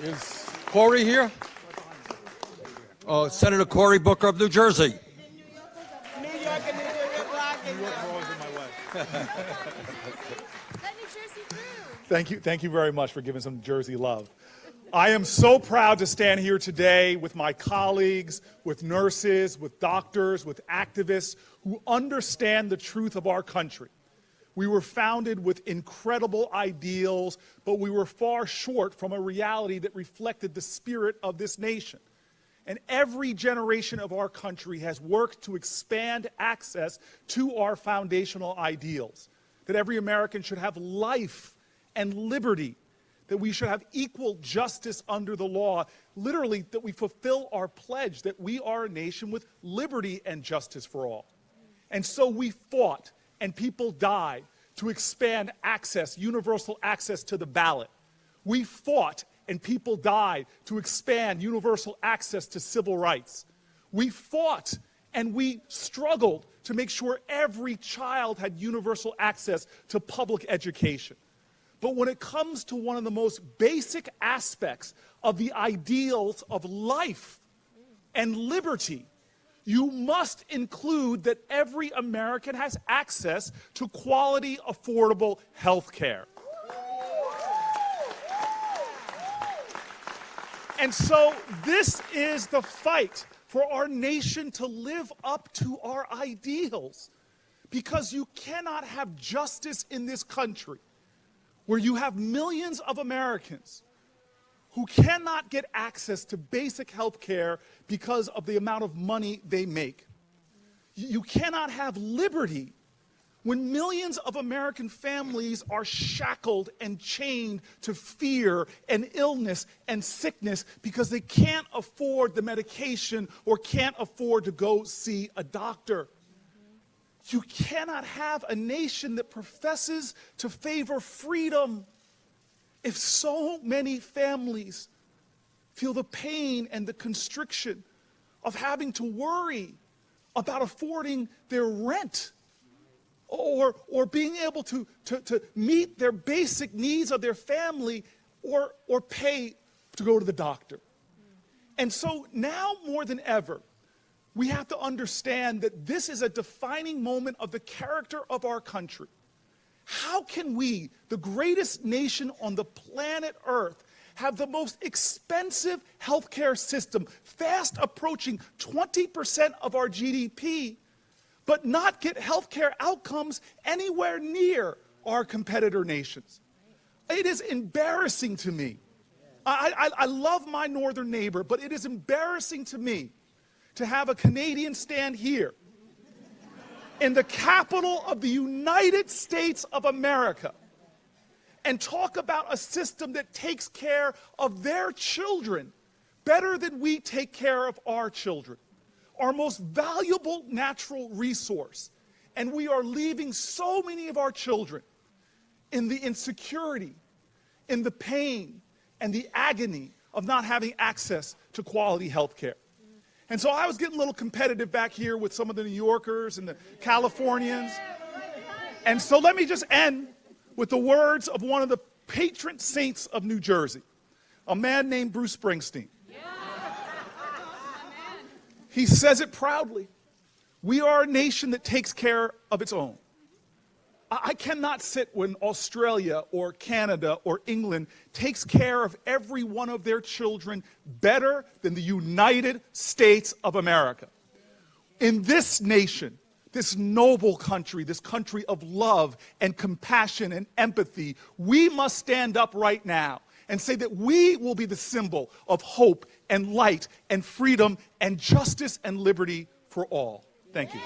Is Cory here? Senator Cory Booker of New Jersey. New York and New York. New York always in my way. Let New Jersey through. Thank you very much for giving some Jersey love. I am so proud to stand here today with my colleagues, with nurses, with doctors, with activists who understand the truth of our country. We were founded with incredible ideals, but we were far short from a reality that reflected the spirit of this nation. And every generation of our country has worked to expand access to our foundational ideals. That every American should have life and liberty, that we should have equal justice under the law, literally that we fulfill our pledge that we are a nation with liberty and justice for all. And so we fought, and people died to expand access, universal access to the ballot. We fought, and people died to expand universal access to civil rights. We fought and we struggled to make sure every child had universal access to public education. But when it comes to one of the most basic aspects of the ideals of life and liberty, you must include that every American has access to quality, affordable health care. And so this is the fight for our nation to live up to our ideals, because you cannot have justice in this country where you have millions of Americans who cannot get access to basic health care because of the amount of money they make. You cannot have liberty when millions of American families are shackled and chained to fear and illness and sickness because they can't afford the medication or can't afford to go see a doctor. You cannot have a nation that professes to favor freedom if so many families feel the pain and the constriction of having to worry about affording their rent or being able to meet their basic needs of their family or pay to go to the doctor. And so now more than ever, we have to understand that this is a defining moment of the character of our country. How can we, the greatest nation on the planet Earth, have the most expensive healthcare system, fast approaching 20% of our GDP, but not get healthcare outcomes anywhere near our competitor nations? It is embarrassing to me. I love my northern neighbor, but it is embarrassing to me to have a Canadian stand here in the capital of the United States of America and talk about a system that takes care of their children better than we take care of our children, our most valuable natural resource. And we are leaving so many of our children in the insecurity, in the pain, and the agony of not having access to quality health care. And so I was getting a little competitive back here with some of the New Yorkers and the Californians. And so let me just end with the words of one of the patron saints of New Jersey, a man named Bruce Springsteen. He says it proudly. We are a nation that takes care of its own. I cannot sit when Australia or Canada or England takes care of every one of their children better than the United States of America. In this nation, this noble country, this country of love and compassion and empathy, we must stand up right now and say that we will be the symbol of hope and light and freedom and justice and liberty for all. Thank you.